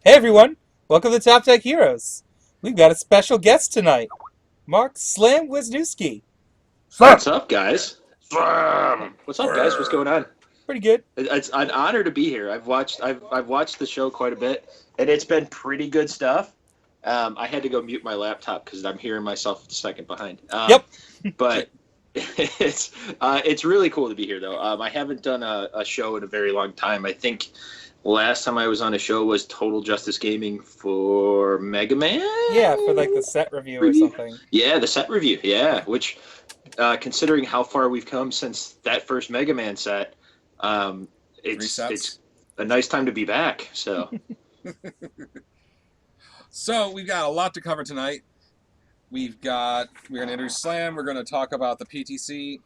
Hey everyone, welcome to Top Tech Heroes. We've got a special guest tonight, Mark Slam Wisniewski. What's up, guys? What's up, guys? What's going on? Pretty good. It's an honor to be here. I've watched the show quite a bit, and it's been pretty good stuff. I had to go mute my laptop because I'm hearing myself a second behind. Yep. But it's really cool to be here, though. I haven't done a show in a very long time. I think last time I was on a show was Total Justice Gaming for Mega Man Yeah, for like the set review or review. something. Yeah, the set review. Yeah, which considering how far we've come since that first Mega Man set, um, Three it's sets. a nice time to be back. So So we've got a lot to cover tonight. We're going to introduce Slam. We're going to talk about the PTC.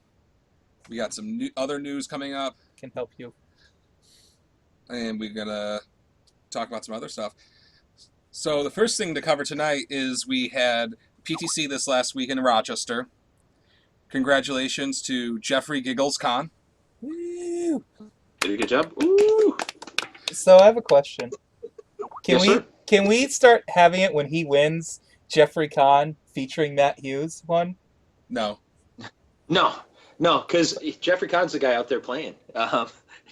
We got some other news coming up, Can help you. and we're going to talk about some other stuff. So the first thing to cover tonight is we had PTC this last week in Rochester. Congratulations to Jeffrey Giggles Khan. Woo! did a good job. Ooh, So I have a question. Can yes, we sir. can we start having it when he wins Jeffrey Kahn featuring Matt Hughes one? No. No, no, because Jeffrey Kahn's the guy out there playing.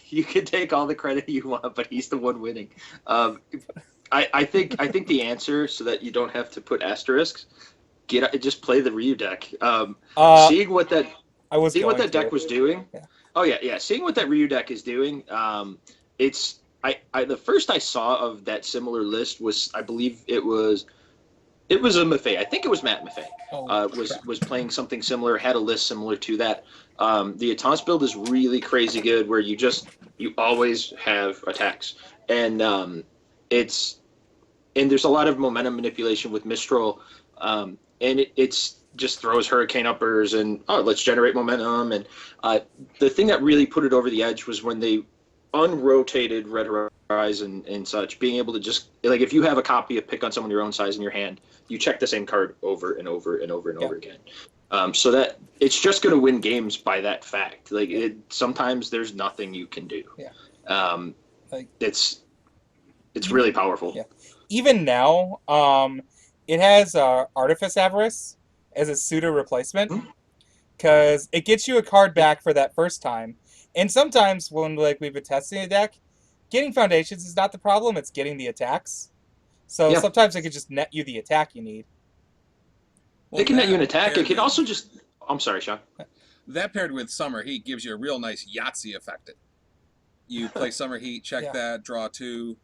You can take all the credit you want, but he's the one winning. Um, I think the answer, so that you don't have to put asterisks, just play the Ryu deck. Uh Seeing what that I was seeing what going that deck to. was doing. Yeah. Oh yeah, yeah. Seeing what that Ryu deck is doing. It's the first I saw of that similar list was, I believe it was a Maffei. I think it was Matt Maffei. Oh Was crap. was playing something similar, had a list similar to that. The Atons build is really crazy good, where you always have attacks, and it's and there's a lot of momentum manipulation with Mistral, and it's just throws hurricane uppers and, oh, let's generate momentum. And the thing that really put it over the edge was when they unrotated Red Horizon and such, being able to just, like, if you have a copy of Pick on Someone Your Own Size in your hand, you check the same card over and over and over and Yeah. over again. So that it's just going to win games by that fact. Like, sometimes there's nothing you can do. Yeah. Um, Like it's even really powerful. yeah. Even now, it has Artifice Avarice as a pseudo replacement Hmm? because it gets you a card back for that first time. And sometimes when like we've been testing a deck, getting foundations is not the problem, it's getting the attacks. So Yeah, sometimes it could just net you the attack you need. Well, it can net you that an attack. It paired can with also just. I'm sorry, Sean. that paired with Summer Heat gives you a real nice Yahtzee effect. You play Summer Heat, check Yeah. that, draw two.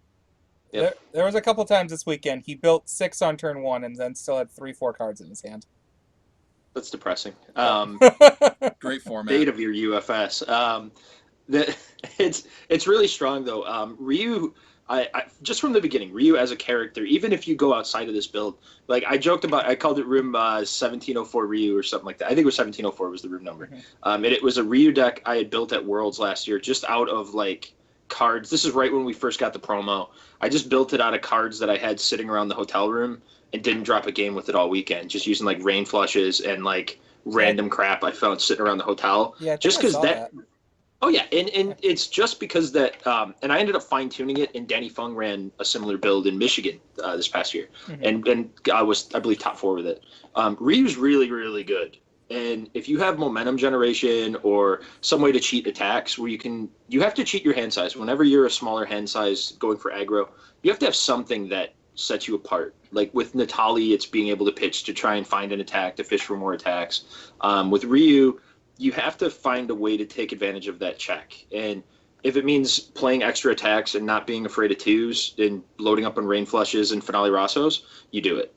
There, Yep. there was a couple times this weekend he built 6 on turn 1 and then still had 3-4 cards in his hand. That's depressing. Yep. Great format. Fate of your UFS. The, it's really strong though. Ryu, just from the beginning, Ryu as a character, even if you go outside of this build, like I joked about, I called it room 1704 Ryu or something like that. I think it was 1704 was the room number. Mhm. And it was a Ryu deck I had built at Worlds last year, just out of like cards. This is right when we first got the promo. I just built it out of cards that I had sitting around the hotel room and didn't drop a game with it all weekend, just using like rain flushes and like Yeah, random crap I found sitting around the hotel. yeah, I think Just I because saw that that. Oh yeah, and it's just because that, and I ended up fine tuning it. And Danny Fung ran a similar build in Michigan this past year, Mhm. and I was, I believe, top four with it. Ryu's really good, and if you have momentum generation or some way to cheat attacks, where you have to cheat your hand size. Whenever you're a smaller hand size going for aggro, you have to have something that sets you apart. Like with Natali, it's being able to pitch to try and find an attack, to fish for more attacks. With Ryu, you have to find a way to take advantage of that check. And if it means playing extra attacks and not being afraid of twos and loading up on rain flushes and finale Rossos, you do it.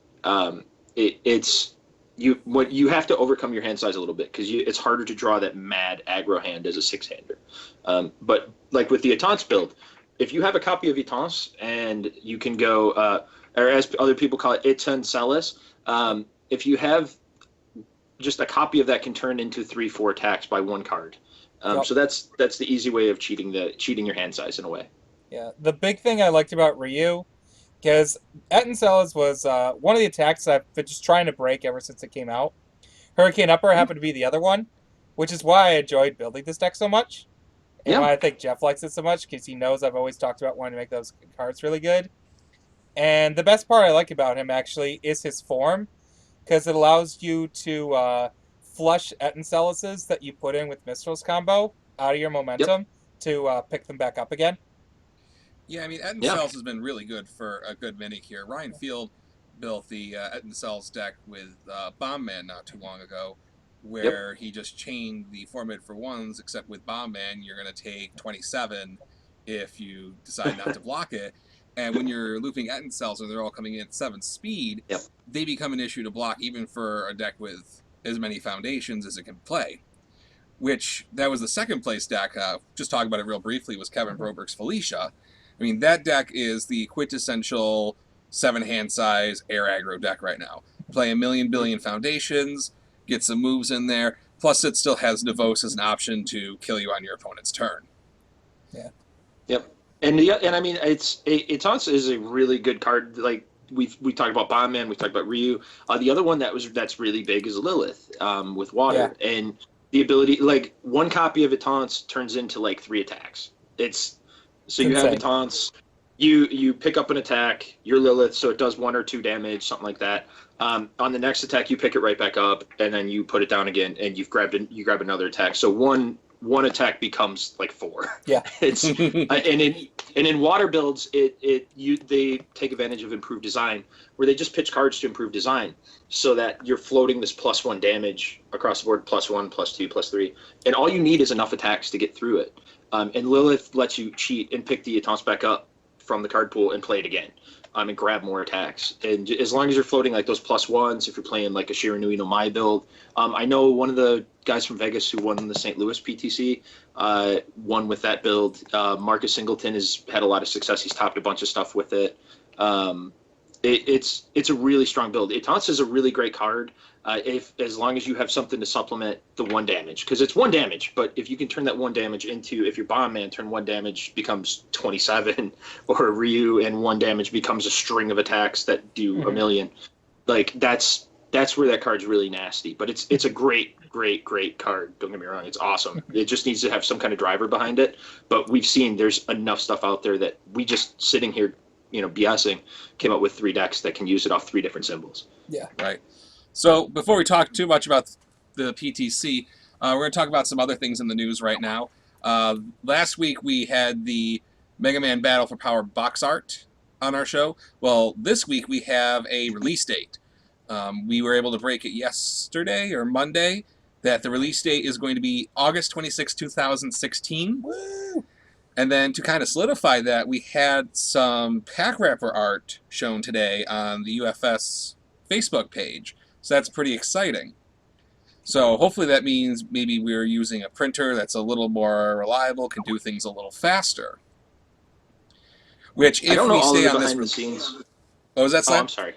It's you have to overcome your hand size a little bit, because it's harder to draw that mad aggro hand as a six-hander. But like with the Etance build, if you have a copy of Etance and you can go, or as other people call it, Etan Celis, if you have just a copy of that, can turn into 3-4 attacks by one card. Yep. So that's the easy way of cheating your hand size in a way. Yeah. The big thing I liked about Ryu, because Etencelas was one of the attacks I've been just trying to break ever since it came out. Hurricane Upper happened to be the other one, which is why I enjoyed building this deck so much. And Yeah, why I think Jeff likes it so much, because he knows I've always talked about wanting to make those cards really good. And the best part I like about him actually is his form, because it allows you to flush Ettencelluses that you put in with Mistral's combo out of your Yep. momentum to pick them back up again. Yeah, I mean, Yeah. Cells has been really good for a good minute here. Ryan Field built the Cells deck with Bomb Man not too long ago, Yep. where he just chained the 4 mid for ones, except with Bomb Man, you're going to take 27 if you decide not to block it. And when you're looping Cells and they're all coming in at 7 speed, Yep. they become an issue to block even for a deck with as many foundations as it can play. Which, that was the second place deck, just talking about it real briefly, was Kevin Broberg's Felicia. I mean, that deck is the quintessential 7 hand size air aggro deck right now. Play a million billion foundations, get some moves in there, plus it still has Nevos as an option to kill you on your opponent's turn. Yeah. Yep. And I mean, it's also is a really good card. Like we talked about Bomb Man, we talked about Ryu. The other one that's really big is Lilith, with water, and the ability, like, one copy of Itance turns into like 3 attacks. It's so It's you have insane. Itance, you pick up an attack, you're Lilith, so it does 1 or 2 damage, something like that. On the next attack, you pick it right back up, and then you put it down again, and you grab another attack. So one attack becomes like 4. Yeah. It's and in water builds, they take advantage of improved design, where they just pitch cards to improve design, so that you're floating this +1 damage across the board, +1, +2, +3, and all you need is enough attacks to get through it. And Lilith lets you cheat and pick the Itance back up from the card pool and play it again, and grab more attacks. And as long as you're floating like those +1s, if you're playing like a Shiranui no Mai build, I know one of the guys from Vegas who won the St. Louis PTC won with that build. Marcus Singleton has had a lot of success. He's topped a bunch of stuff with it. It's a really strong build. Itance is a really great card, as long as you have something to supplement the 1 damage, because it's 1 damage. But if you can turn that 1 damage into, if your Bomb Man turn 1 damage becomes 27, or Ryu and 1 damage becomes a string of attacks that do a million, like that's where that card's really nasty. But it's a great card. Don't get me wrong, it's awesome. It just needs to have some kind of driver behind it. But we've seen there's enough stuff out there that we just sitting here, BSing, came up with 3 decks that can use it off 3 different symbols. Yeah. Right. So before we talk too much about the PTC, we're going to talk about some other things in the news right now. Last week we had the Mega Man Battle for Power box art on our show. Well, this week we have a release date. We were able to break it yesterday or Monday that the release date is going to be August 26, 2016. Woo! And then to kind of solidify that, we had some pack wrapper art shown today on the UFS Facebook page. So that's pretty exciting. So hopefully that means maybe we're using a printer that's a little more reliable, can do things a little faster. Which, if I don't know we all stay of the on this... behind the scenes. What was that, Oh, Sam? I'm sorry.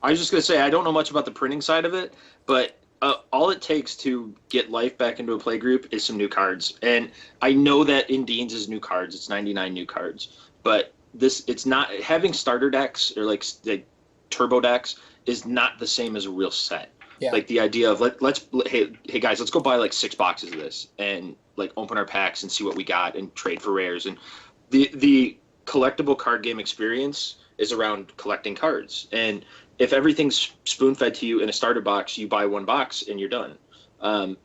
I was just going to say, I don't know much about the printing side of it, but all it takes to get life back into a play group is some new cards. And I know that in Dean's is new cards. It's 99 new cards. But it's not, having starter decks or like turbo decks is not the same as a real set. Yeah. Like the idea of hey guys, let's go buy like 6 boxes of this and like open our packs and see what we got and trade for rares. And the collectible card game experience is around collecting cards. And if everything's spoon-fed to you in a starter box, you buy 1 box and you're done. I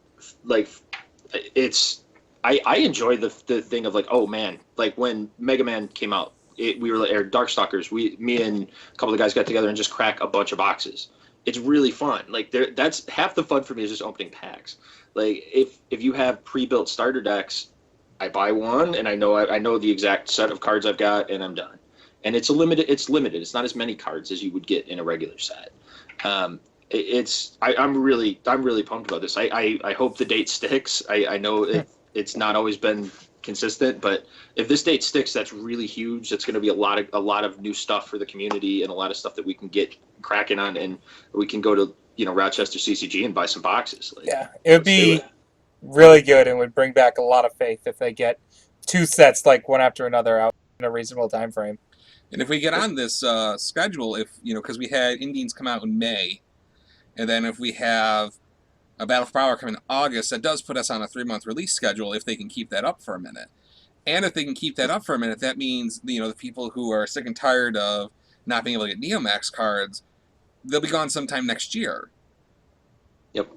enjoy the thing of like, oh man, like when Mega Man came out, we were like, or Darkstalkers, me and a couple of guys got together and just crack a bunch of boxes. It's really fun. Like that's half the fun for me is just opening packs. Like if you have pre-built starter decks, I buy 1 and I know the exact set of cards I've got and I'm done. And it's limited. It's not as many cards as you would get in a regular set. I'm really pumped about this. I hope the date sticks. I know it's not always been consistent, but if this date sticks, that's really huge. That's going to be a lot of new stuff for the community and a lot of stuff that we can get cracking on, and we can go to Rochester CCG and buy some boxes. Like, yeah, it would be really good and would bring back a lot of faith if they get 2 sets like one after another out in a reasonable time frame. And if we get on this schedule, because we had Indians come out in May, and then if we have a Battle for Power come in August, that does put us on a 3-month release schedule if they can keep that up for a minute. And if they can keep that up for a minute, that means the people who are sick and tired of not being able to get Neomax cards, they'll be gone sometime next year. Yep.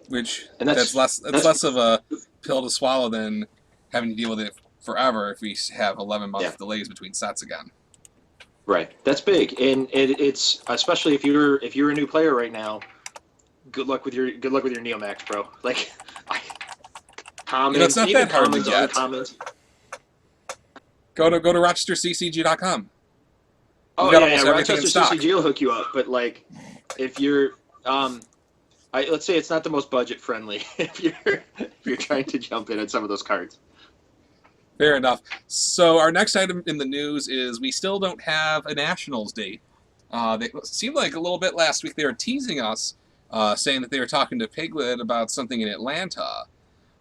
Which And that's less of a pill to swallow than having to deal with it forever if we have 11-month delays between sets again. Right. That's big, and it's especially if you're a new player right now. Good luck with your Neomax, bro. Like, commons, it's not even that hard commons, to get. uncommons. Go to RochesterCCG.com. Oh got yeah, almost everything in Rochester stock. CCG will hook you up, but like, if you're, let's say it's not the most budget friendly if you're trying to jump in at some of those cards. Fair enough. So our next item in the news is we still don't have a Nationals date. They seemed like a little bit last week they were teasing us, saying that they were talking to Piglet about something in Atlanta,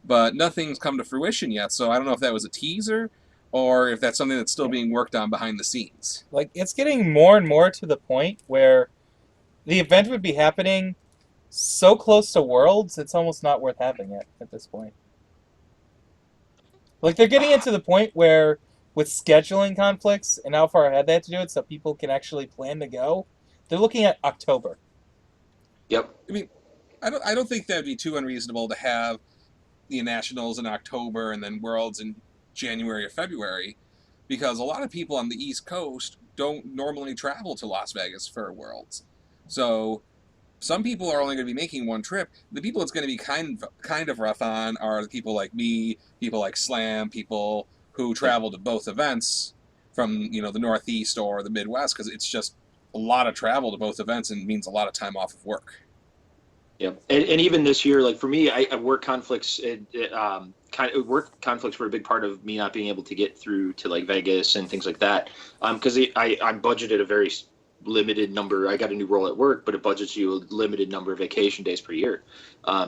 but nothing's come to fruition yet. So I don't know if that was a teaser or if that's something that's still being worked on behind the scenes. Like, it's getting more and more to the point where the event would be happening so close to Worlds, it's almost not worth having it at this point. Like, they're getting it to the point where, with scheduling conflicts and how far ahead they have to do it so people can actually plan to go, they're looking at October. Yep. I mean, I don't think that would be too unreasonable to have the Nationals in October and then Worlds in January or February, because a lot of people on the East Coast don't normally travel to Las Vegas for Worlds. So some people are only going to be making one trip. The people it's going to be kind of rough on are the people like me, people like Slam, people who travel to both events from the Northeast or the Midwest, because it's just a lot of travel to both events and means a lot of time off of work. Yeah, and even this year, like for me, I work conflicts. Work conflicts were a big part of me not being able to get through to like Vegas and things like that. Because I budgeted a very limited number. I got a new role at work, but it budgets you a limited number of vacation days per year.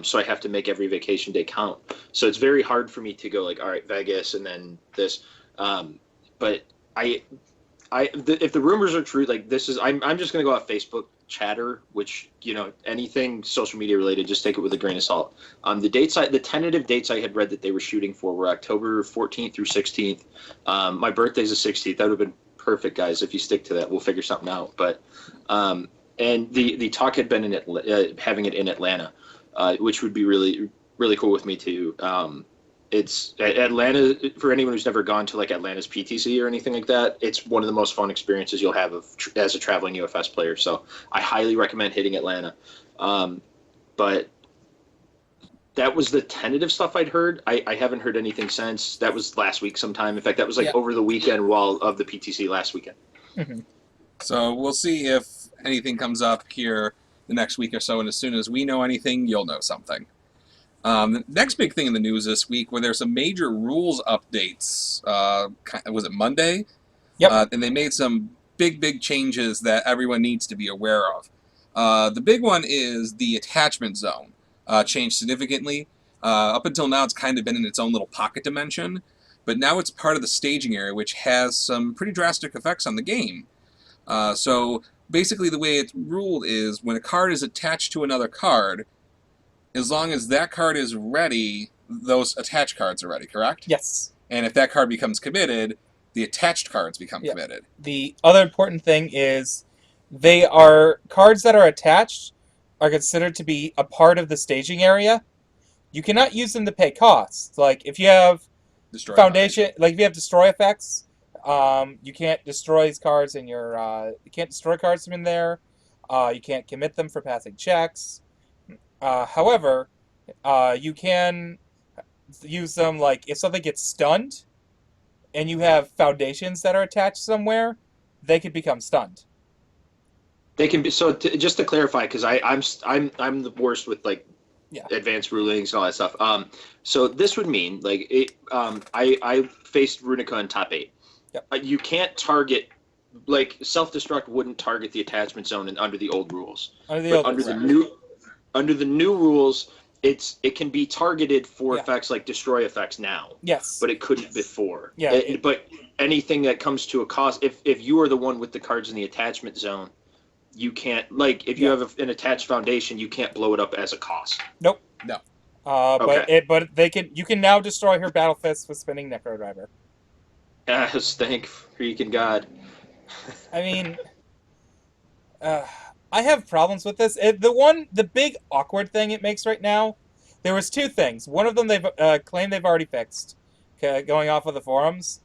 So I have to make every vacation day count. So it's very hard for me to go like, all right, Vegas, and then this. But if the rumors are true, like this is, I'm just gonna go off Facebook chatter, which anything social media related, just take it with a grain of salt. The tentative dates I had read that they were shooting for were October 14th through 16th. My birthday's the 16th. That would have been perfect, guys. If you stick to that, we'll figure something out. But and the talk had been in having it in Atlanta, which would be really really cool with me too. It's Atlanta, for anyone who's never gone to like Atlanta's PTC or anything like that. It's one of the most fun experiences you'll have as a traveling UFS player. So I highly recommend hitting Atlanta. But that was the tentative stuff I'd heard. I haven't heard anything since. That was last week sometime. In fact, that was like over the weekend of the PTC last weekend. Mm-hmm. So we'll see if anything comes up here the next week or so. And as soon as we know anything, you'll know something. The next big thing in the news this week, where there's some major rules updates. Was it Monday? Yep. And they made some big changes that everyone needs to be aware of. The big one is the attachment zone changed significantly. Up until now, it's kind of been in its own little pocket dimension, but now it's part of the staging area, which has some pretty drastic effects on the game. So basically, the way it's ruled is when a card is attached to another card, as long as that card is ready, those attached cards are ready, correct? Yes. And if that card becomes committed, the attached cards become committed. The other important thing is cards that are attached are considered to be a part of the staging area. You cannot use them to pay costs. Like if you have Foundation, like if you have destroy effects, you can't destroy these cards in your. You can't destroy cards from in there. You can't commit them for passing checks. However, you can use them like if something gets stunned, and you have foundations that are attached somewhere, they could become stunned. They can be just to clarify, because I'm the worst with like advanced rulings and all that stuff. So this would mean like I faced Runica in top 8. Yep. You can't target. Like self-destruct wouldn't target the attachment zone under the old rules. Under the new rules, it can be targeted for effects like destroy effects now. Yes. But it couldn't before. Yeah. But anything that comes to a cost, if you are the one with the cards in the attachment zone, you can't, like if you have an attached foundation, you can't blow it up as a cost. Nope. No. But you can now destroy her battle fist with spinning Necro Driver. Yes, thank freaking God. I mean, Uh, I have problems with this. The big awkward thing it makes right now, there was two things. One of them they've claimed they've already fixed, going off of the forums,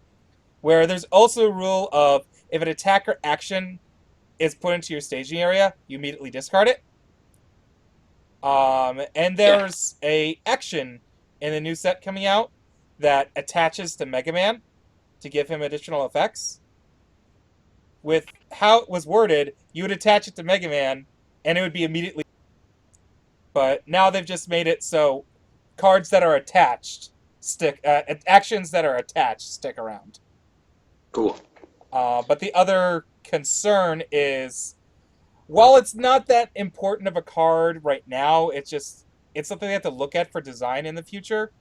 where there's also a rule of if an attacker action is put into your staging area, you immediately discard it. And Yeah. there's a action in the new set coming out that attaches to Mega Man to give him additional effects. With how it was worded, you would attach it to Mega Man, and it would be immediately. But now they've just made it so cards that are attached stick. Actions that are attached stick around. Cool. But the other concern is, while it's not that important of a card right now, it's something they have to look at for design in the future.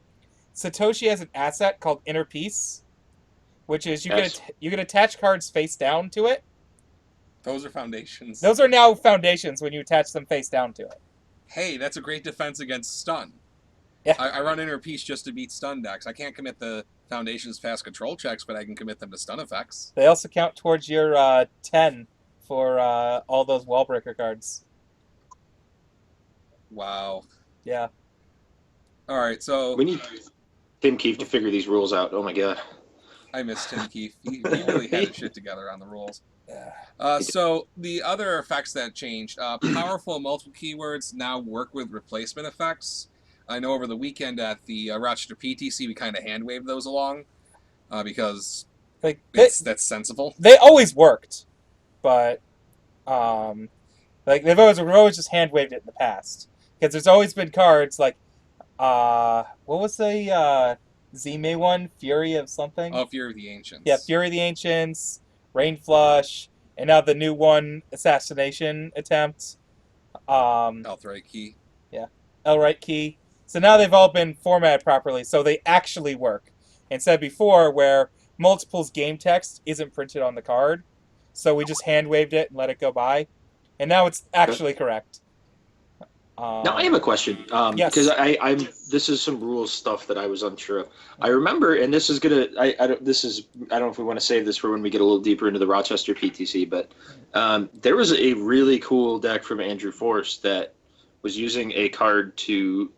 Satoshi has an asset called Inner Peace, which is Yes. you can attach cards face down to it. Those are foundations. Those are now foundations when you attach them face down to it. Hey, that's a great defense against stun. Yeah. I run Inner Peace just to beat stun decks. I can't commit the foundations fast control checks, but I can commit them to stun effects. They also count towards your 10 for all those Wallbreaker cards. Wow. Yeah. All right, so We need Tim Keefe to figure these rules out. Oh my god. I miss Tim Keefe. He really had his shit together on the rules. So the other effects that changed, powerful multiple keywords now work with replacement effects. I know over the weekend at the Rochester PTC we kind of hand waved those along because Like that's sensible. they always worked, but like we've always just hand waved it in the past because there's always been cards like what was the Zime one? Fury of something? Oh, Fury of the Ancients. Yeah, Fury of the Ancients, Rain Flush, and now the new one, Assassination Attempt. Outright Key. Yeah, Elright Key. So now they've all been formatted properly, so they actually work. Instead of before, where multiples game text isn't printed on the card, so we just hand waved it and let it go by, and now it's actually correct. Now I have a question. Yes. Because I'm this is some rules stuff that I was unsure of. I remember, and this is gonna I don't this is I don't know if we want to save this for when we get a little deeper into the Rochester PTC, but there was a really cool deck from Andrew Force that was using a card to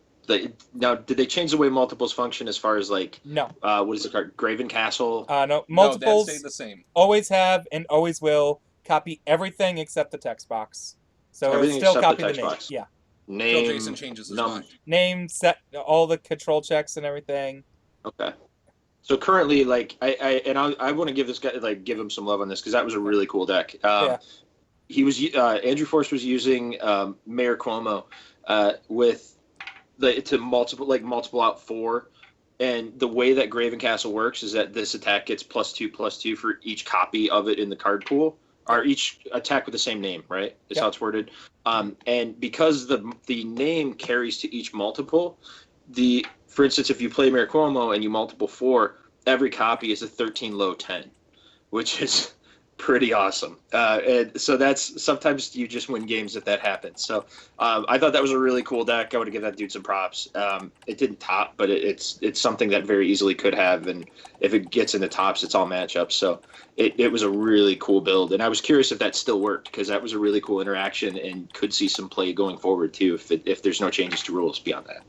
now did they change the way multiples function as far as like No. What is the card? Graven Castle? No. No, that Multiples stayed the same. always have and always will copy everything except the text box. So it'll Everything still except the copy the text name. box. Yeah. Name Until Jason changes his num- mind. Name, set, all the control checks and everything. Okay. So currently, like I want to give this guy give him some love on this because that was a really cool deck. Yeah. He was Andrew Force was using Mayor Cuomo with to multiple out 4, and the way that Graven Castle works is that this attack gets +2/+2 for each copy of it in the card pool, or each attack with the same name, right? Is how it's worded. And because the name carries to each multiple, for instance, if you play Mayor Cuomo and you multiple 4, every copy is a 13 low 10, which is pretty awesome. And so that's sometimes you just win games if that happens. So I thought that was a really cool deck. I want to give that dude some props. It didn't top, but it's something that very easily could have. And if it gets in the tops, it's all matchups. So it was a really cool build. And I was curious if that still worked because that was a really cool interaction and could see some play going forward too if there's no changes to rules beyond that.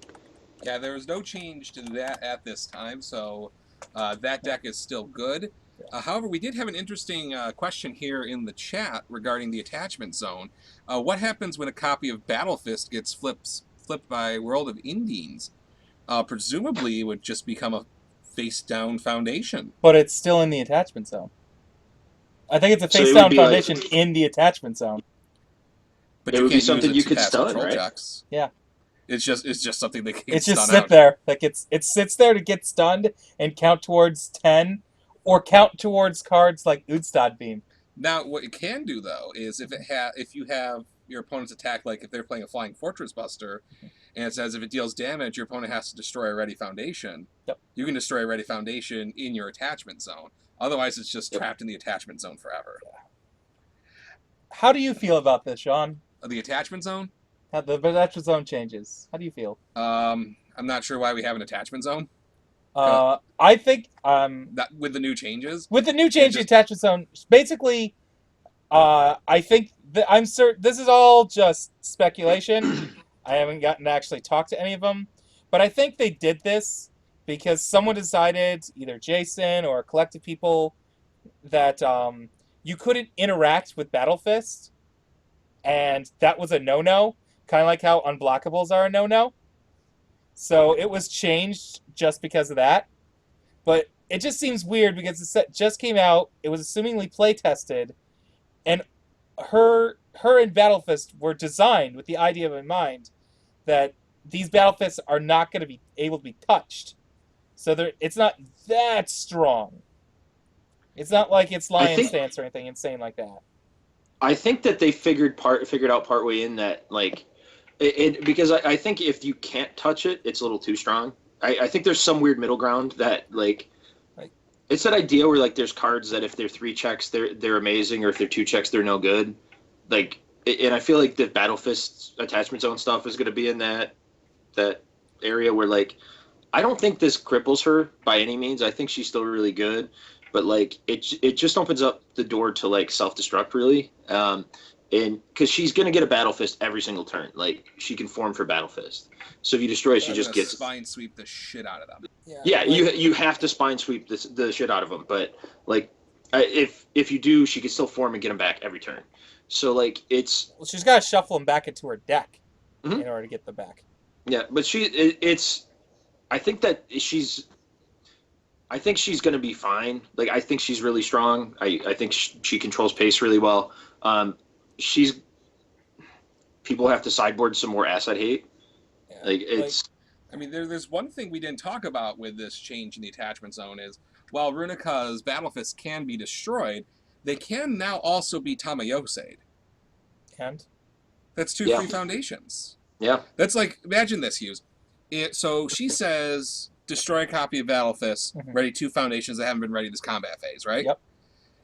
Yeah, there was no change to that at this time, so that deck is still good. However, we did have an interesting question here in the chat regarding the attachment zone. What happens when a copy of Battle Fist gets flipped by World of Indies? Presumably, it would just become a face-down foundation. But it's still in the attachment zone. I think it's a So it would face-down be foundation like- in the attachment zone. But It you would be can't something use it you to could pass stun, control right? checks. Yeah. It's just something they can It's just stun sit out. there. Like it sits there to get stunned and count towards 10 or count towards cards like Udstad Beam. Now, what it can do though is if you have your opponent's attack, like if they're playing a Flying Fortress Buster, and it says if it deals damage, your opponent has to destroy a ready foundation. Yep. You can destroy a ready foundation in your attachment zone. Otherwise, it's just Yep. trapped in the attachment zone forever. How do you feel about this, Sean? The attachment zone? How the attachment zone changes. How do you feel? I'm not sure why we have an attachment zone. I think That with the new changes. with the new change, just- the attachment zone basically. I think I'm certain this is all just speculation. I haven't gotten to actually talk to any of them, but I think they did this because someone decided, either Jason or a collective people, that you couldn't interact with Battle Fist, and that was a no-no. Kind of like how unblockables are a no-no. So it was changed just because of that. But it just seems weird because the set just came out. It was assumingly play tested, and her and Battle Fist were designed with the idea in mind that these Battle Fists are not going to be able to be touched. So it's not that strong. It's not like it's I Lion think Stance or anything insane like that. I think that they figured out partway in that like because I think if you can't touch it, it's a little too strong. I think there's some weird middle ground that like Like, it's that idea where like there's cards that if they're 3 checks they're amazing, or if they're 2 checks they're no good. Like, and I feel like the Battle Fist attachment zone stuff is going to be in that area where like I don't think this cripples her by any means. I think she's still really good, but like it just opens up the door to like self destruct really. And because she's gonna get a Battle Fist every single turn, like she can form for Battle Fist. So if you destroy it, she I'm just gonna gets spine sweep the shit out of them. yeah. You have to spine sweep the shit out of them, but like if you do, she can still form and get them back every turn. So like it's well, she's got to shuffle them back into her deck Mhm. in order to get them back. yeah, but it's I think that I think she's going to be fine. Like, I think she's really strong. I think she controls pace really well. She's people have to sideboard some more asset hate. Yeah. Like, it's I mean, there's one thing we didn't talk about with this change in the attachment zone is while Runika's Battle Fists can be destroyed, they can now also be Tamayosa'd. And That's two Yeah. free foundations. yeah, That's like, imagine this, Hughes. So she says, destroy a copy of Battle Fist, ready 2 foundations that haven't been ready this combat phase, right? Yep.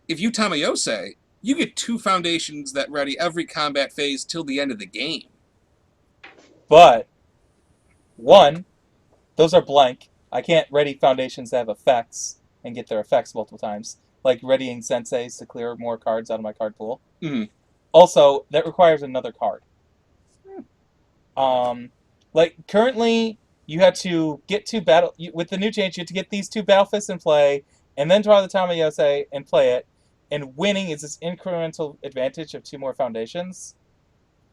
If you Tamayose, you get 2 foundations that ready every combat phase till the end of the game. but one, those are blank. I can't ready foundations that have effects and get their effects multiple times, like readying senseis to clear more cards out of my card pool. Mhm. Also, that requires another card. Like currently, you had to get 2 with the new change. You had to get these 2 Battle Fists in play, and then draw the Tamayose and play it. And winning is this incremental advantage of 2 more foundations,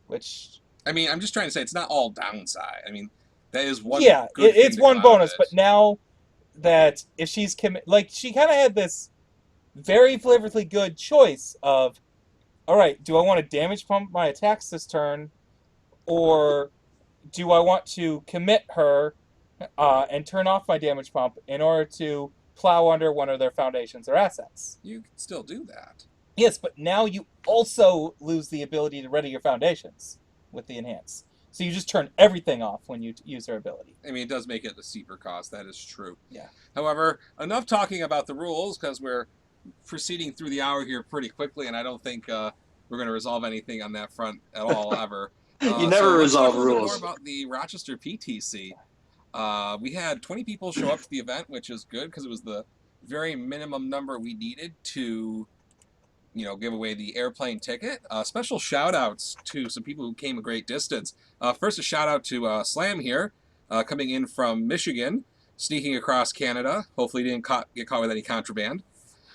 which I mean, I'm just trying to say it's not all downside. I mean, that is one yeah, good thing it's to one come out of bonus. it. But now that if she's like she kind of had this very flavorfully good choice of, all right, do I want to damage pump my attacks this turn, or do I want to commit her and turn off my damage pump in order to plow under one of their foundations or assets? You can still do that. Yes, but now you also lose the ability to ready your foundations with the enhance. So you just turn everything off when you use her ability. I mean, it does make it a steeper cost. That is true. Yeah. However, enough talking about the rules because we're proceeding through the hour here pretty quickly, and I don't think we're going to resolve anything on that front at all ever. you never let's talk resolve a little bit rules. more about the Rochester PTC. We had 20 people show up to the event, which is good because it was the very minimum number we needed to, give away the airplane ticket. Special shout outs to some people who came a great distance. First, a shout out to Slam here, coming in from Michigan, sneaking across Canada. Hopefully, he didn't get caught with any contraband.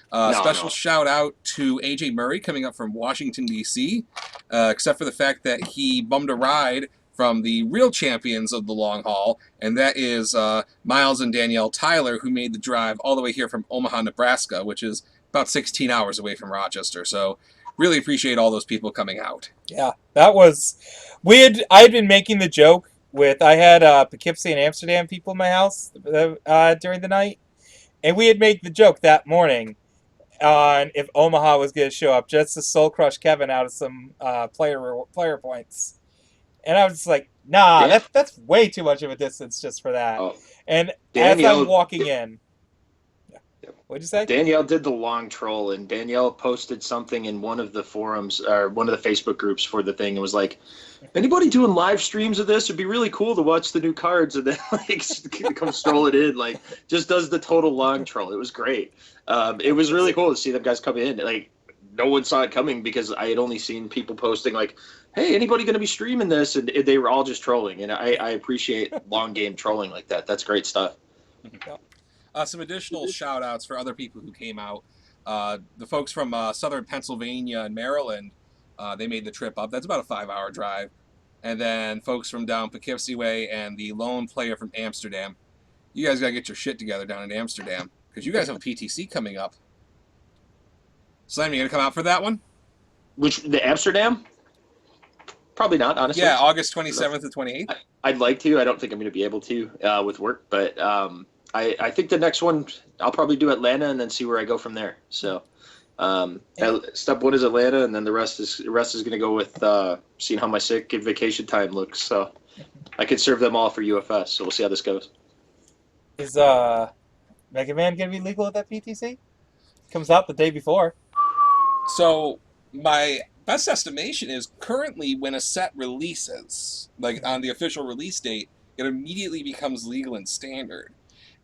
Special shout out to AJ Murray coming up from Washington, D.C., except for the fact that he bummed a ride from the real champions of the long haul, and that is Miles and Danielle Tyler, who made the drive all the way here from Omaha, Nebraska, which is about 16 hours away from Rochester. So really appreciate all those people coming out. Yeah, that was... I had been making the joke with... I had Poughkeepsie and Amsterdam people in my house during the night, and we had made the joke that morning on if Omaha was going to show up just to soul crush Kevin out of some player points. And I was just like, nah, that's way too much of a distance just for that. Oh, And Danielle, as I'm walking in... What'd you say? Danielle did the long troll, and Danielle posted something in one of the forums or one of the Facebook groups for the thing. It was like, anybody doing live streams of this? It'd be really cool to watch the new cards, and then like come stroll it in, like just does the total long troll. It was great. It was really cool to see them guys come in. Like no one saw it coming because I had only seen people posting like, "Hey, anybody going to be streaming this?" And they were all just trolling. And I appreciate long game trolling like that. That's great stuff. Some additional shout outs for other people who came out. The folks from southern Pennsylvania and Maryland, they made the trip up. That's about a 5-hour drive. And then folks from down Poughkeepsie Way and the lone player from Amsterdam. You guys got to get your shit together down in Amsterdam because you guys have a PTC coming up. Slam, you going to come out for that one? Which, the Amsterdam? Probably not, honestly. Yeah, August 27th to 28th. I'd like to. I don't think I'm going to be able to with work, but I think the next one I'll probably do Atlanta and then see where I go from there. So step one is Atlanta, and then the rest is going to go with seeing how my sick and vacation time looks. So I could serve them all for UFS. So we'll see how this goes. Is Mega Man gonna be legal at that PTC? Comes out the day before. So my best estimation is currently when a set releases, like on the official release date, it immediately becomes legal and standard.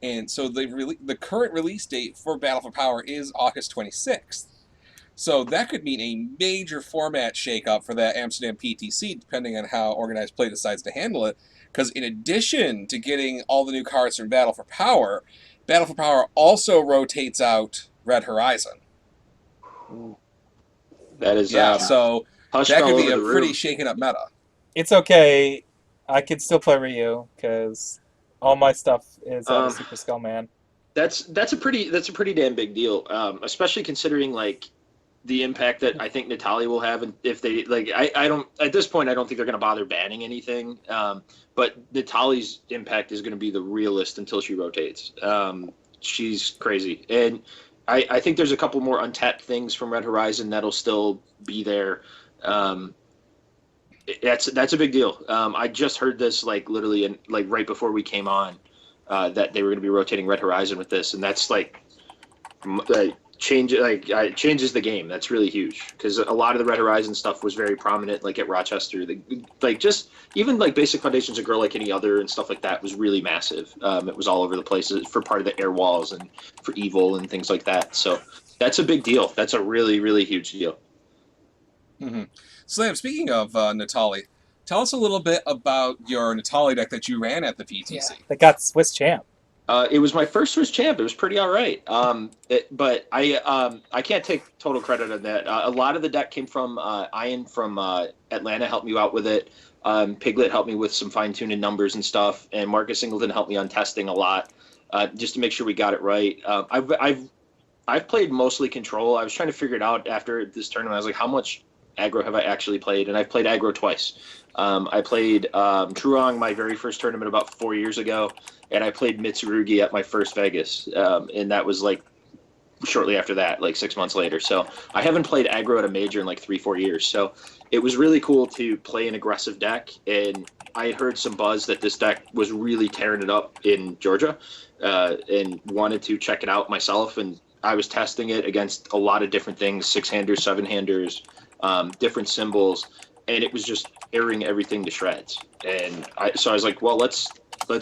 And so the current release date for Battle for Power is August 26th. So that could mean a major format shakeup for that Amsterdam PTC, depending on how Organized Play decides to handle it. Because in addition to getting all the new cards from Battle for Power also rotates out Red Horizon. That is so Hush that fell could be over a the pretty room. shaken up meta. It's okay. I can still play Ryu because all my stuff is out of Super Skull Man. That's a pretty damn big deal, especially considering like the impact that I think Natalia will have, and if they like, I don't at this point I don't think they're going to bother banning anything, but Natalia's impact is going to be the realest until she rotates. She's crazy, and I think there's a couple more untapped things from Red Horizon that'll still be there. That's a big deal. I just heard this like literally like right before we came on. That they were going to be rotating Red Horizon with this, and that's changes the game. That's really huge because a lot of the Red Horizon stuff was very prominent, like at Rochester. Just even like Basic Foundations, A Girl Like Any Other, and stuff like that was really massive. It was all over the place for part of the air walls and for Evil and things like that. So that's a big deal. That's a really really huge deal. Mm-hmm. Slam, speaking of Natalia, tell us a little bit about your Natalia deck that you ran at the PTC. Yeah, that got Swiss champ. It was my first Swiss champ. It was pretty all right. But I can't take total credit on that. A lot of the deck came from Ian from Atlanta helped me out with it. Piglet helped me with some fine tuning numbers and stuff, and Marcus Singleton helped me on testing a lot, just to make sure we got it right. I've played mostly control. I was trying to figure it out after this tournament. I was like, how much aggro have I actually played? And I've played aggro twice. I played Truong my very first tournament about 4 years ago, and I played Mitsurugi at my first Vegas, and that was like shortly after that, like 6 months later. So I haven't played aggro at a major in like 3-4 years. So it was really cool to play an aggressive deck, and I had heard some buzz that this deck was really tearing it up in Georgia, and wanted to check it out myself. And I was testing it against a lot of different things, 6-handers, 7-handers, different symbols, and it was just airing everything to shreds. And so I was like, well, let's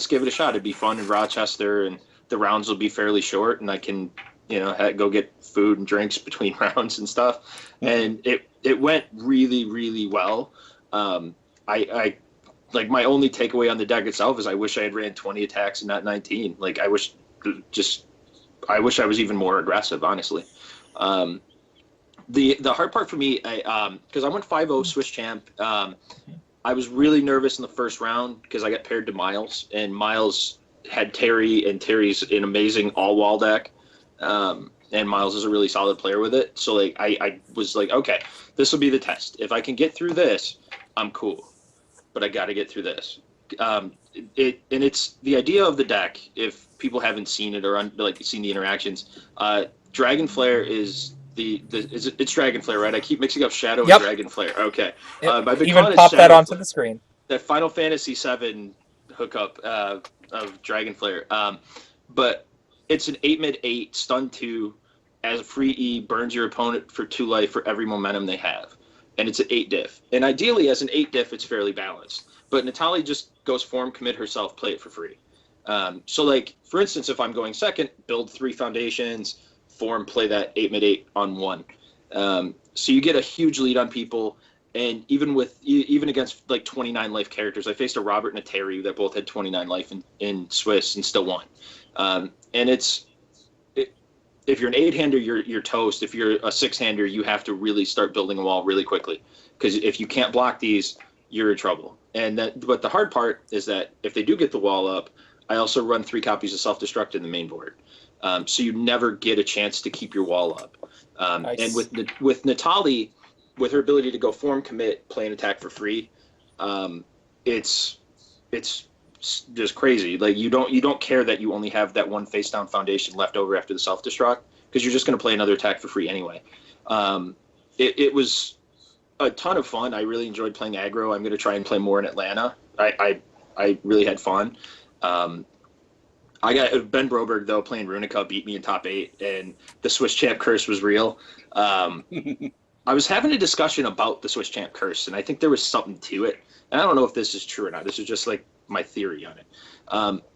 give it a shot. It'd be fun in Rochester, and the rounds will be fairly short, and I can, go get food and drinks between rounds and stuff. And it went really, really well. I like, my only takeaway on the deck itself is I wish I had ran 20 attacks and not 19. Like, I wish I was even more aggressive, honestly. The hard part for me, because I went 5-0 Swiss champ. I was really nervous in the first round because I got paired to Miles, and Miles had Terry, and Terry's an amazing all-wall deck, and Miles is a really solid player with it. So like I was like, okay, this will be the test. If I can get through this, I'm cool, but I got to get through this. It's the idea of the deck. If people haven't seen it or seen the interactions, Dragon Flare is. It's Dragon Flare, right? I keep mixing up Shadow and Dragon Flare. Okay. I've been even pop that onto the screen. That Final Fantasy VII hookup of Dragon Flare. But it's an 8-mid-8, stun 2, as a free E, burns your opponent for 2 life for every momentum they have. And it's an 8 diff. And ideally, as an 8 diff, it's fairly balanced. But Natalia just goes form, commit herself, play it for free. So, like, for instance, if I'm going second, build 3 foundations, form, play that 8-mid-8 on 1. So you get a huge lead on people. And even against like 29 life characters, I faced a Robert and a Terry that both had 29 life in Swiss and still won. And if you're an 8-hander, you're toast. If you're a 6-hander, you have to really start building a wall really quickly, because if you can't block these, you're in trouble. But the hard part is that if they do get the wall up, I also run 3 copies of self-destruct in the main board, so you never get a chance to keep your wall up. Nice. And with Natali, with her ability to go form, commit, play, and attack for free, it's just crazy. Like you don't care that you only have that one face down foundation left over after the self destruct, because you're just going to play another attack for free anyway. It was a ton of fun. I really enjoyed playing aggro. I'm going to try and play more in Atlanta. I really had fun. I got Ben Broberg though playing Runica beat me in top 8, and the Swiss champ curse was real. I was having a discussion about the Swiss champ curse, and I think there was something to it. And I don't know if this is true or not. This is just like my theory on it.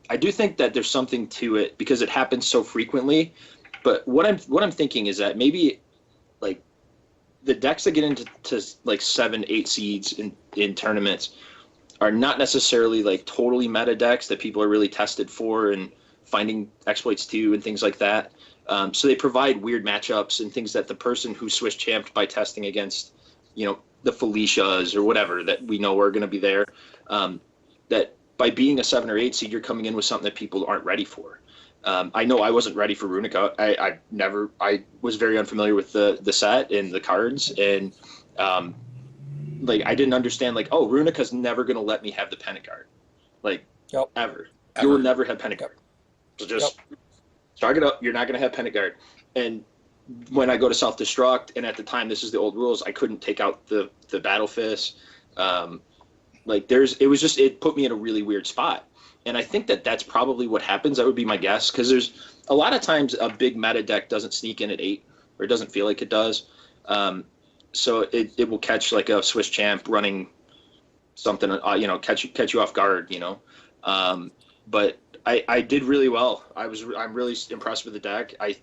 I do think that there's something to it because it happens so frequently. But what I'm thinking is that maybe like the decks that get into like 7, 8 seeds in tournaments are not necessarily like totally meta decks that people are really tested for and finding exploits to and things like that. So they provide weird matchups and things that the person who Swiss champed by testing against, the Felicias or whatever that we know are going to be there, that by being a 7 or 8 seed, you're coming in with something that people aren't ready for. I know I wasn't ready for Runica. I was very unfamiliar with the set and the cards, and like I didn't understand like, oh, Runica's never going to let me have the Pennant card, like ever. You will never have Pennant card. So just chalk it up. You're not going to have Pennant guard. And when I go to self-destruct, and at the time, this is the old rules, I couldn't take out the Battle Fist. It put me in a really weird spot. And I think that's probably what happens. That would be my guess, because there's a lot of times a big meta deck doesn't sneak in at 8, or it doesn't feel like it does. So it will catch like a Swiss champ running something, catch you off guard, But I did really well. I'm really impressed with the deck. I'm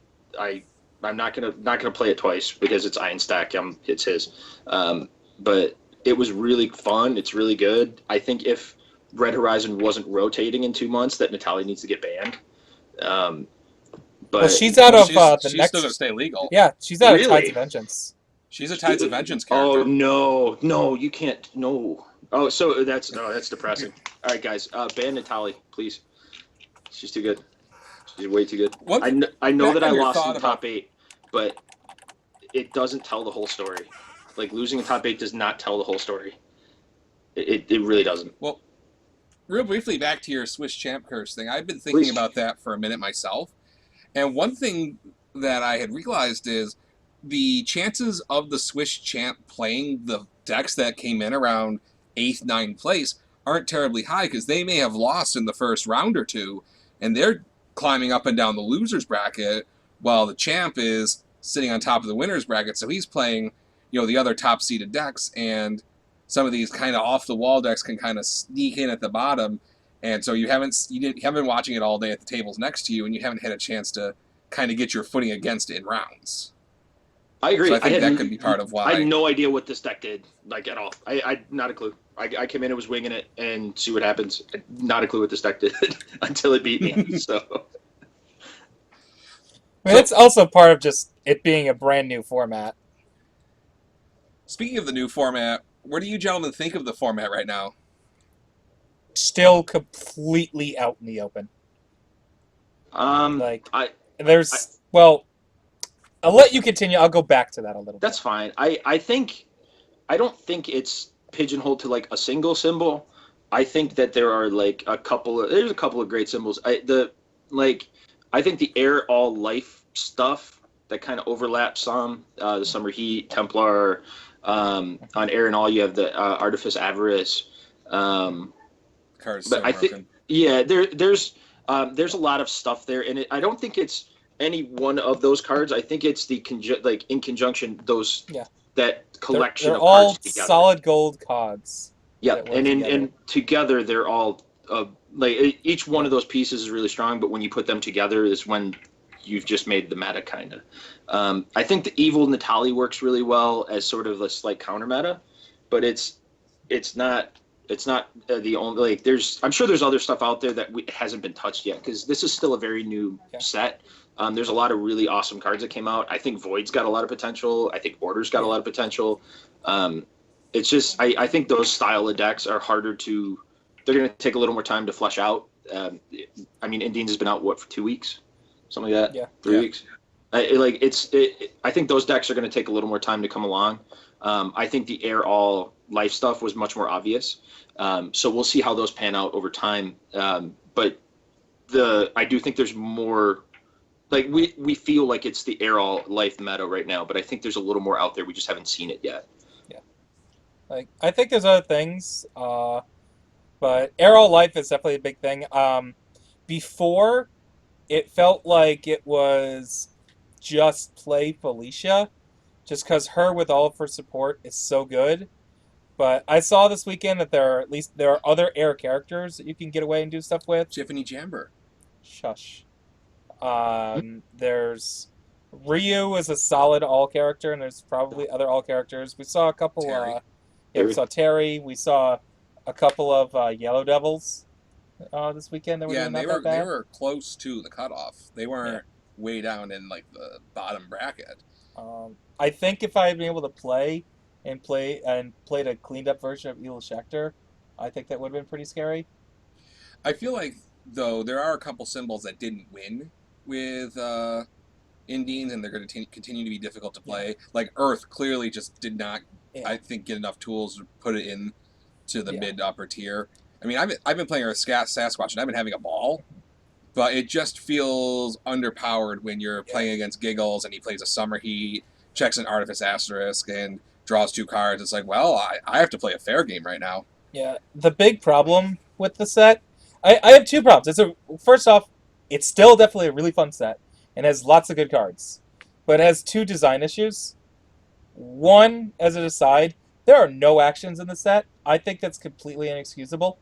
not gonna play it twice because it's Iron Stack. It's his. But it was really fun. It's really good. I think if Red Horizon wasn't rotating in 2 months, that Natalia needs to get banned. But she's out of she's the still next. going to stay legal. Yeah, she's out of Really? Tides of Vengeance. She's a Tides of Vengeance character. Oh no, you can't. No. Oh, so that's depressing. All right, guys, ban Natalia, please. She's too good. She's way too good. I know that I lost in top 8, but it doesn't tell the whole story. Like losing in top 8 does not tell the whole story. It really doesn't. Well, real briefly, back to your Swiss champ curse thing. I've been thinking about that for a minute myself. And one thing that I had realized is the chances of the Swiss champ playing the decks that came in around 8th, 9th place aren't terribly high, because they may have lost in the first round or two, and they're climbing up and down the losers bracket, while the champ is sitting on top of the winners bracket. So he's playing, the other top seeded decks, and some of these kind of off the wall decks can kind of sneak in at the bottom. And so you haven't been watching it all day at the tables next to you, and you haven't had a chance to kind of get your footing against it in rounds. I agree. So I think that could be part of why. I had no idea what this deck did, like at all. I not a clue. I came in and was winging it and see what happens. Not a clue what this deck did until it beat me. So. It's also part of just it being a brand new format. Speaking of the new format, what do you gentlemen think of the format right now? Still completely out in the open. I'll let you continue. I'll go back to that a little. That's fine. I don't think it's pigeonholed to like a single symbol. I think that there are like there's a couple of great symbols. I think the air all life stuff that kind of overlaps some. The Summer Heat, Templar, on air and all you have the Artifice Avarice. Card's but so I broken. think there's a lot of stuff there, and I don't think it's any one of those cards. I think it's the in conjunction those that collection they're of all cards together. solid gold cards. Yeah, and together they're all each one of those pieces is really strong. But when you put them together, is when you've just made the meta kind of. I think the evil Natali works really well as sort of a slight counter meta, but it's not the only like. I'm sure there's other stuff out there that hasn't been touched yet because this is still a very new set. There's a lot of really awesome cards that came out. I think Void's got a lot of potential. I think Order's got a lot of potential. It's just I think those style of decks are harder to. They're going to take a little more time to flesh out. I mean, Indians has been out for 2 weeks, something like that. Yeah, 3 weeks. I think those decks are going to take a little more time to come along. I think the Air All Life stuff was much more obvious. So we'll see how those pan out over time. But I do think there's more. Like we feel like it's the Air All Life meta right now, but I think there's a little more out there. We just haven't seen it yet. Yeah, like I think there's other things, but Air All Life is definitely a big thing. Before, it felt like it was just play Felicia, just because her with all of her support is so good. But I saw this weekend that there are other Air characters that you can get away and do stuff with. Tiffany Jamber. Shush. There's Ryu is a solid all character, and there's probably other all characters. We saw a couple. Terry. We saw Terry. We saw a couple of Yellow Devils this weekend. That were Yeah, doing and not that bad. they were close to the cutoff. They weren't way down in like the bottom bracket. I think if I had been able to played a cleaned up version of Ela Schechter, I think that would have been pretty scary. I feel like though there are a couple symbols that didn't win with Indians, and they're going to continue to be difficult to play. Like Earth clearly just did not, I think, get enough tools to put it in to the mid to upper tier. I mean, I've been playing Earth Sasquatch, and I've been having a ball, but it just feels underpowered when you're playing against Giggles, and he plays a Summer Heat, checks an Artifice Asterisk, and draws 2 cards. It's like, well, I have to play a fair game right now. Yeah, the big problem with the set, I have 2 problems. First off, it's still definitely a really fun set and has lots of good cards, but it has 2 design issues. One, as an aside, there are no actions in the set. I think that's completely inexcusable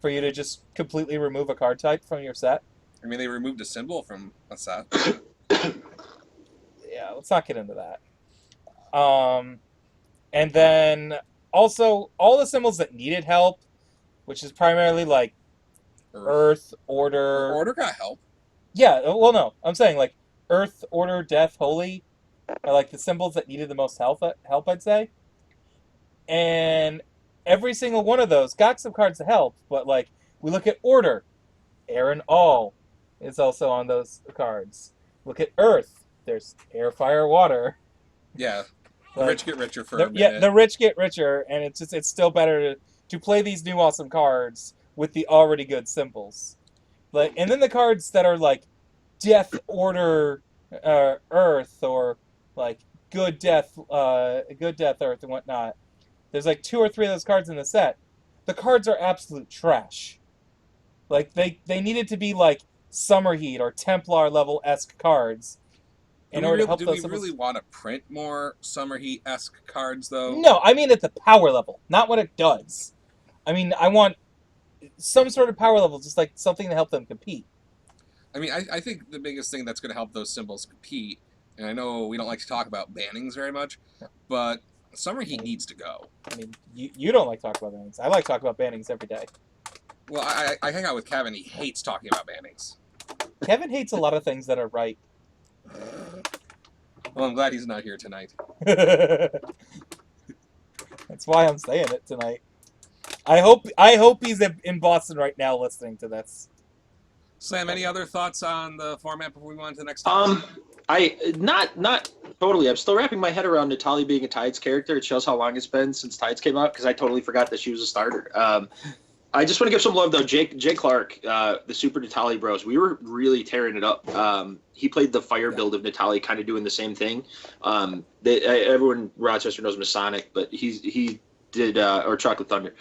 for you to just completely remove a card type from your set. I mean, they removed a symbol from a set. Yeah, let's not get into that. And then also all the symbols that needed help, which is primarily like Earth, Order. Order got help. Yeah, well, no, I'm saying like Earth, Order, Death, Holy are like the symbols that needed the most help, I'd say. And every single one of those got some cards to help, but like we look at Order, Air and All is also on those cards. Look at Earth, there's Air, Fire, Water. Yeah, the Like, rich get richer for a minute. Yeah, the rich get richer, and it's still better to play these new awesome cards with the already good symbols. Like, and then the cards that are like Death, Order, Earth, or like Good Death, Earth, and whatnot. There's like 2 or 3 of those cards in the set. The cards are absolute trash. Like they needed to be like Summer Heat or Templar level-esque cards in order to help those symbols. Do we really want to print more Summer Heat-esque cards, though? No, I mean at the power level, not what it does. I mean, I want some sort of power level, just like something to help them compete. I mean, I think the biggest thing that's going to help those symbols compete, and I know we don't like to talk about bannings very much, but Summer Heat needs to go. I mean, you don't like talking about bannings. I like talking about bannings every day. Well, I hang out with Kevin. He hates talking about bannings. Kevin hates a lot of things that are right. Well, I'm glad he's not here tonight. That's why I'm saying it tonight. I hope he's in Boston right now listening to this. Sam, any other thoughts on the format before we move on to the next topic? Not totally. I'm still wrapping my head around Natali being a Tides character. It shows how long it's been since Tides came out because I totally forgot that she was a starter. I just want to give some love though. Jay Clark, the Super Natali Bros. We were really tearing it up. He played the fire build of Natali, kind of doing the same thing. Everyone in Rochester knows Masonic, but he did or Chocolate Thunder.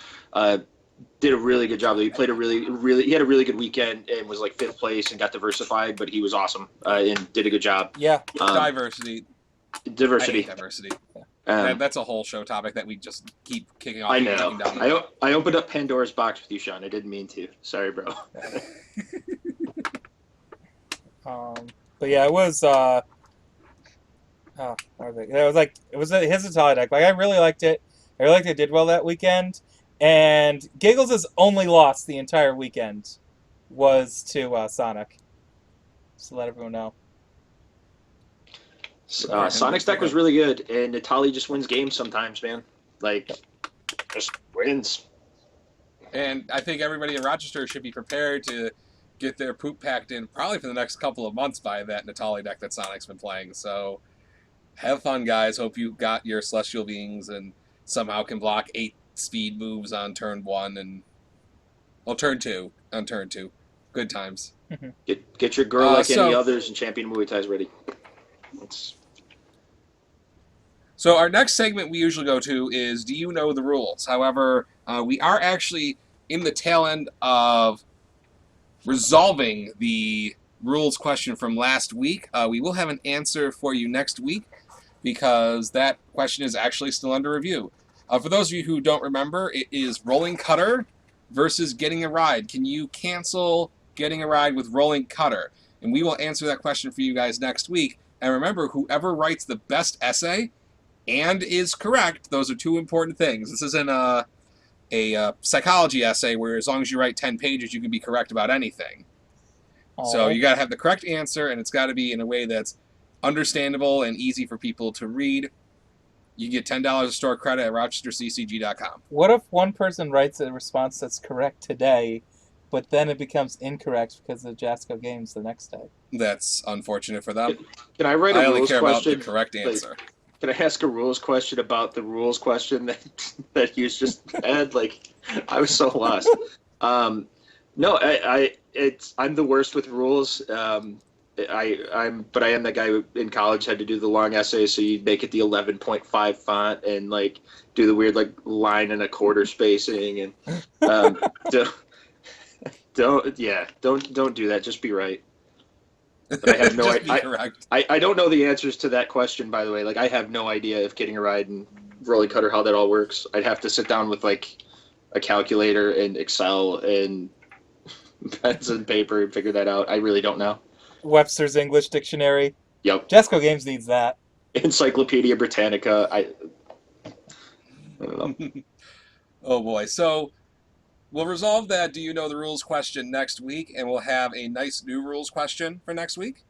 Did a really good job. He played he had a really good weekend and was like 5th place and got diversified, but he was awesome and did a good job. Yeah. Diversity. I hate diversity. That's a whole show topic that we just keep kicking off. I know. I opened up Pandora's box with you, Sean. I didn't mean to. Sorry, bro. But yeah, it was. Oh, what was it? It was his Natalia deck. Like I really liked it. I really liked it. Did well that weekend. And Giggles' only loss the entire weekend was to Sonic. Just to let everyone know. Good for him, Sonic's good for deck was him. really good, and Natali just wins games sometimes, man. Yep. Like, just wins. And I think everybody in Rochester should be prepared to get their poop packed in probably for the next couple of months by that Natali deck that Sonic's been playing. So have fun, guys. Hope you got your Celestial Beings and somehow can block 8 speed moves on turn 1 and turn 2 on turn 2. Good times. Get your girl like any So others and champion Muay Thai's ready. It's, So our next segment we usually go to is Do You Know the Rules? However, we are actually in the tail end of resolving the rules question from last week. We will have an answer for you next week because that question is actually still under review. For those of you who don't remember, it is Rolling Cutter versus Getting a Ride. Can you cancel Getting a Ride with Rolling Cutter? And we will answer that question for you guys next week. And remember, whoever writes the best essay and is correct, those are two important things. This isn't a psychology essay where as long as you write 10 pages, you can be correct about anything. So you got to have the correct answer, and it's got to be in a way that's understandable and easy for people to read. You get $10 of store credit at rochesterccg.com. What if one person writes a response that's correct today, but then it becomes incorrect because of Jasco Games the next day? That's unfortunate for them. can I write a I only rules care question? about the correct answer. Like, can I ask a rules question about the rules question that you just had? Like, I was so lost. No, I'm the worst with rules. But I am that guy who in college had to do the long essays, so you make it the 11.5 font and like do the weird like line and a quarter spacing and don't do that. Just be right. But I have no Just be idea. correct. I don't know the answers to that question, by the way. Like I have no idea if Getting a Ride and Rolling Cutter how that all works. I'd have to sit down with like a calculator and Excel and pens and paper and figure that out. I really don't know. Webster's English Dictionary. Yep. Jasco Games needs that. Encyclopedia Britannica. I don't know. Oh boy. So we'll resolve that Do You Know the Rules question next week, and we'll have a nice new rules question for next week.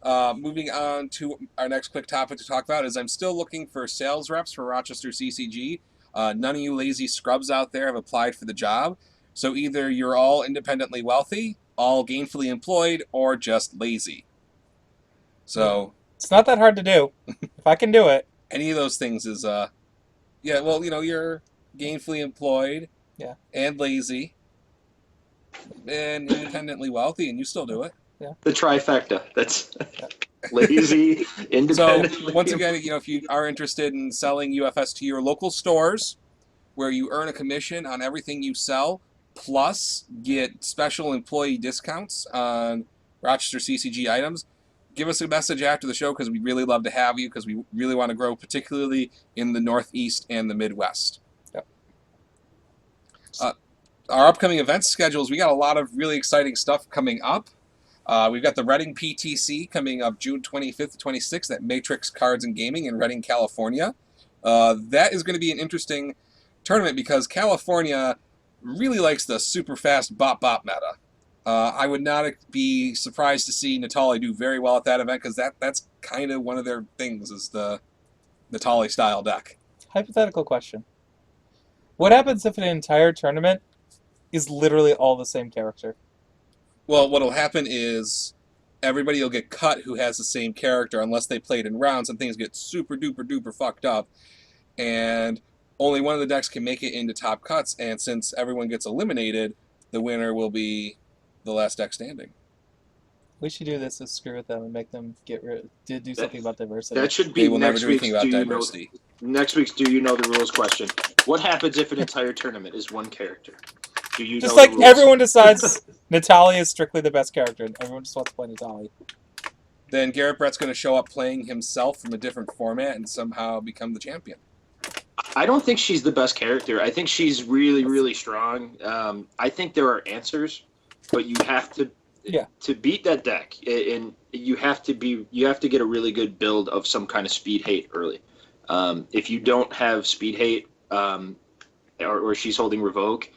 Moving on to our next quick topic to talk about is I'm still looking for sales reps for Rochester CCG. None of you lazy scrubs out there have applied for the job. So either you're all independently wealthy, all gainfully employed, or just lazy. So It's not that hard to do. If I can do it. any of those things is, yeah, well, you're gainfully employed Yeah. and lazy and independently wealthy, and you still do it. The trifecta. That's lazy, So independent. once again, if you are interested in selling UFS to your local stores, where you earn a commission on everything you sell, plus get special employee discounts on Rochester CCG items, give us a message after the show because we'd really love to have you because we really want to grow, particularly in the Northeast and the Midwest. Yep. Our upcoming event schedules, we got a lot of really exciting stuff coming up. We've got the Reading PTC coming up June 25th to 26th at Matrix Cards and Gaming in Reading, California. That is going to be an interesting tournament because California really likes the super fast bop meta. I would not be surprised to see Natali do very well at that event because that's kind of one of their things is the Natali style deck. Hypothetical question. What happens if an entire tournament is literally all the same character? Well, what'll happen is everybody will get cut who has the same character unless they played in rounds and things get super duper fucked up. And only one of the decks can make it into top cuts, and since everyone gets eliminated, the winner will be the last deck standing. We should do this to screw with them and make them do something about diversity. That should be They will never next do week's anything about Do You Know. diversity. Next week's Do You Know the Rules question. What happens if an entire tournament is one character? Do you Just know like the rules? everyone decides Natalia is strictly the best character and everyone just wants to play Natalia. Then Garrett Brett's going to show up playing himself from a different format and somehow become the champion. I don't think she's the best character. I think she's really strong. I think there are answers, but you have to Yeah. To beat that deck, and you have to get a really good build of some kind of speed hate early. If you don't have speed hate, or she's holding revoke,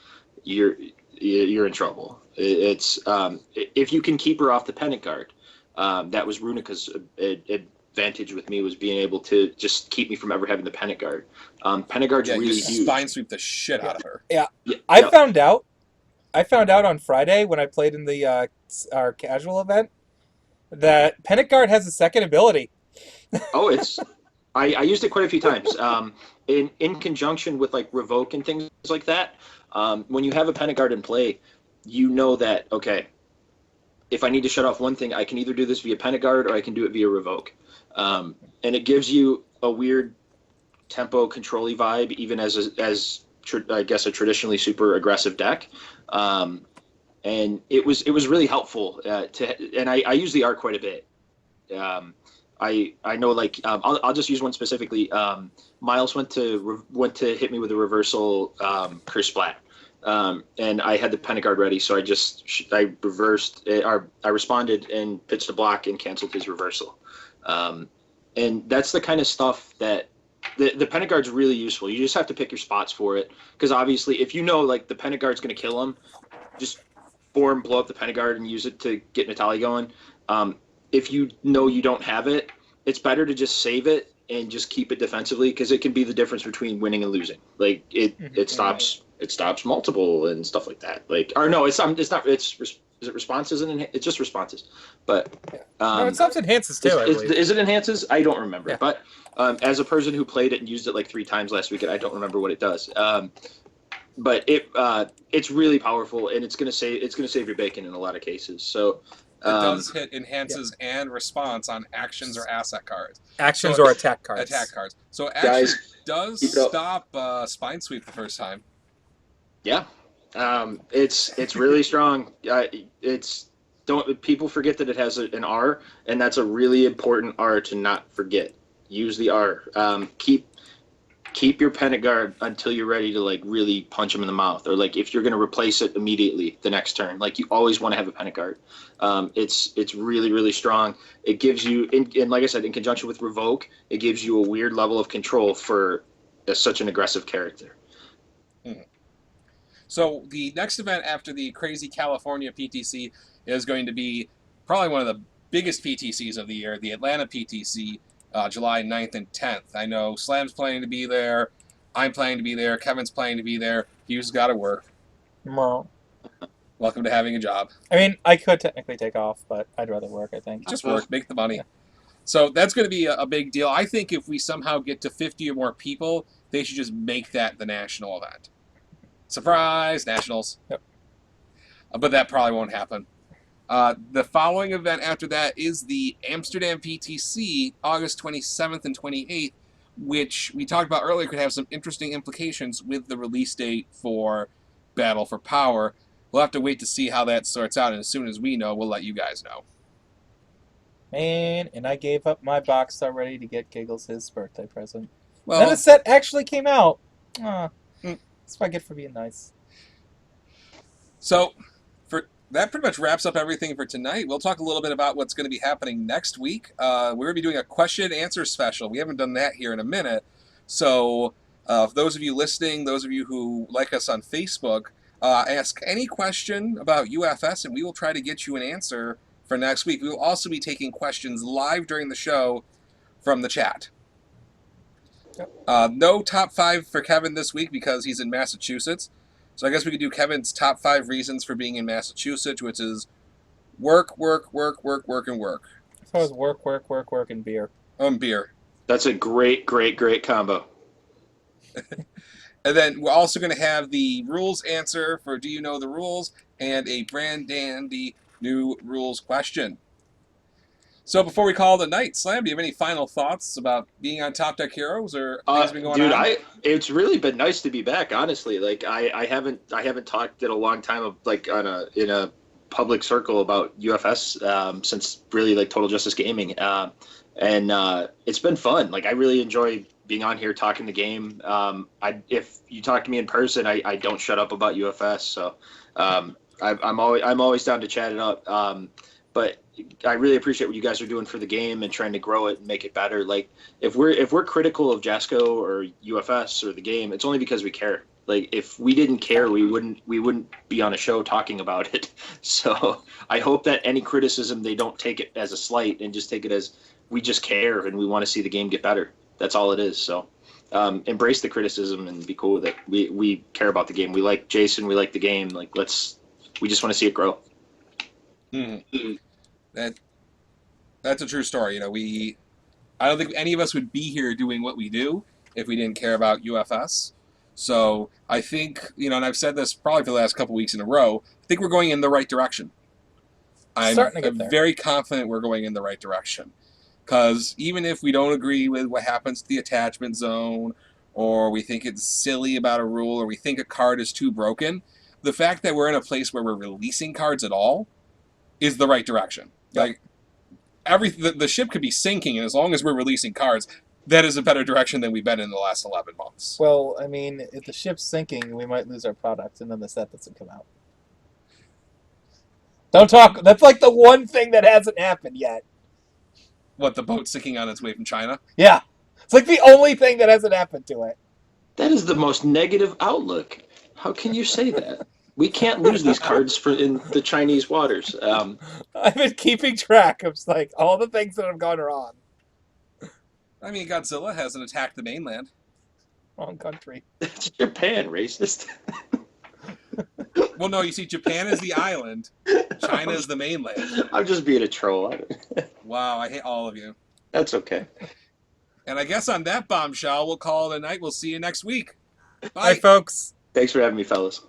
you're in trouble. It's if you can keep her off the pennant guard. That was Runica's advantage with me, was being able to just keep me from ever having the pennant guard. Pennant guard's Yeah, you really huge. spine sweep the shit out of her. Yeah. Yeah, I yeah. found out. I found out on Friday when I played in the our casual event that Panic Guard has a second ability. Oh, I used it quite a few times. In conjunction with like revoke and things like that. When you have a pennant guard in play, you know that, okay, if I need to shut off one thing, I can either do this via pennant guard or I can do it via revoke. And it gives you a weird tempo control-y vibe, even I guess a traditionally super aggressive deck. And it was really helpful and I use the art quite a bit. I know, like, I'll just use one specifically. Miles went to hit me with a reversal curse splat, and I had the pennant guard ready, so I reversed or I responded and pitched a block and canceled his reversal. And that's the kind of stuff that the pennant guard's really useful. You just have to pick your spots for it, because obviously if you know like the pennant guard's going to kill him, just blow up the pennant guard and use it to get Natalie going. If you know you don't have it, it's better to just save it and just keep it defensively, because it can be the difference between winning and losing. Like it stops multiple and stuff like that. Like, or no, it's not. Is it responses and it's just responses? But No, it stops enhances too. I believe. Is it enhances? I don't remember. Yeah. But as a person who played it and used it like 3 times last weekend, I don't remember what it does. But it's really powerful, and it's gonna save your bacon in a lot of cases. So. It does hit enhances and response on actions or asset cards. Actions So or attack cards. Attack cards. So Guys, action does keep it up. stop spine sweep the first time. Yeah, it's really strong. Don't people forget that it has an R, and that's a really important R to not forget. Use the R. Keep your pennant guard until you're ready to like really punch him in the mouth, or like if you're going to replace it immediately the next turn. Like, you always want to have a pennant guard. It's really, really strong. It gives you, and like I said, in conjunction with revoke, it gives you a weird level of control for such an aggressive character. So the next event after the crazy California PTC is going to be probably one of the biggest PTCs of the year, the Atlanta PTC, July 9th and 10th. I know Slam's planning to be there. I'm planning to be there. Kevin's planning to be there. Hugh's got to work. Well, Welcome to having a job. I mean, I could technically take off, but I'd rather work, I think. Just work, make the money. So that's going to be a big deal. I think if we somehow get to 50 or more people, they should just make that the national event. Surprise, nationals. Yep. But that probably won't happen. The following event after that is the Amsterdam PTC, August 27th and 28th, which we talked about earlier could have some interesting implications with the release date for Battle for Power. We'll have to wait to see how that sorts out, and as soon as we know, we'll let you guys know. Man, and I gave up my box already to get Giggles his birthday present. Well, Then the set actually came out. Hmm. That's what I get for being nice. So, that pretty much wraps up everything for tonight. We'll talk a little bit about what's going to be happening next week. We're going to be doing a question and answer special. We haven't done that here in a minute. So, for those of you listening, those of you who like us on Facebook, ask any question about UFS, and we will try to get you an answer for next week. We will also be taking questions live during the show from the chat. Yep. No top 5 for Kevin this week because he's in Massachusetts. So I guess we could do Kevin's top 5 reasons for being in Massachusetts, which is work, work, work, work, work, and work. So it was work, work, work, work, and beer. Beer. That's a great combo. And then we're also going to have the rules answer for Do You Know the Rules, and a brand dandy new rules question. So before we call it a night, Slam, do you have any final thoughts about being on Top Deck Heroes or things been going on? It's really been nice to be back, honestly. Like I haven't talked in a long time of like in a public circle about UFS since really like Total Justice Gaming, and it's been fun. Like I really enjoy being on here talking the game. If you talk to me in person, I don't shut up about UFS. So I'm always down to chat it up. But I really appreciate what you guys are doing for the game and trying to grow it and make it better. Like if we're critical of Jasco or UFS or the game, it's only because we care. Like if we didn't care, we wouldn't be on a show talking about it. So I hope that any criticism, they don't take it as a slight and just take it as we just care and we want to see the game get better. That's all it is. So embrace the criticism and be cool with it. We care about the game. We like Jason. We like the game. Like we just want to see it grow. Mm-hmm. That's a true story. I don't think any of us would be here doing what we do if we didn't care about UFS. So I think, and I've said this probably for the last couple weeks in a row, I think we're going in the right direction. I'm very confident we're going in the right direction. Because even if we don't agree with what happens to the attachment zone, or we think it's silly about a rule, or we think a card is too broken, the fact that we're in a place where we're releasing cards at all is the right direction. Yep. Like the ship could be sinking, and as long as we're releasing cards, that is a better direction than we've been in the last 11 months. Well, I mean, if the ship's sinking, we might lose our product, and then the set doesn't come out. Don't talk. That's like the one thing that hasn't happened yet. What, the boat sinking on its way from China? Yeah. It's like the only thing that hasn't happened to it. That is the most negative outlook. How can you say that? We can't lose these cards in the Chinese waters. I've been keeping track of like all the things that have gone wrong. I mean, Godzilla hasn't attacked the mainland. Wrong country. It's Japan, racist. Well, no, you see, Japan is the island. China is the mainland. I'm just being a troll. Wow, I hate all of you. That's okay. And I guess on that bombshell, we'll call it a night. We'll see you next week. Bye folks. Thanks for having me, fellas.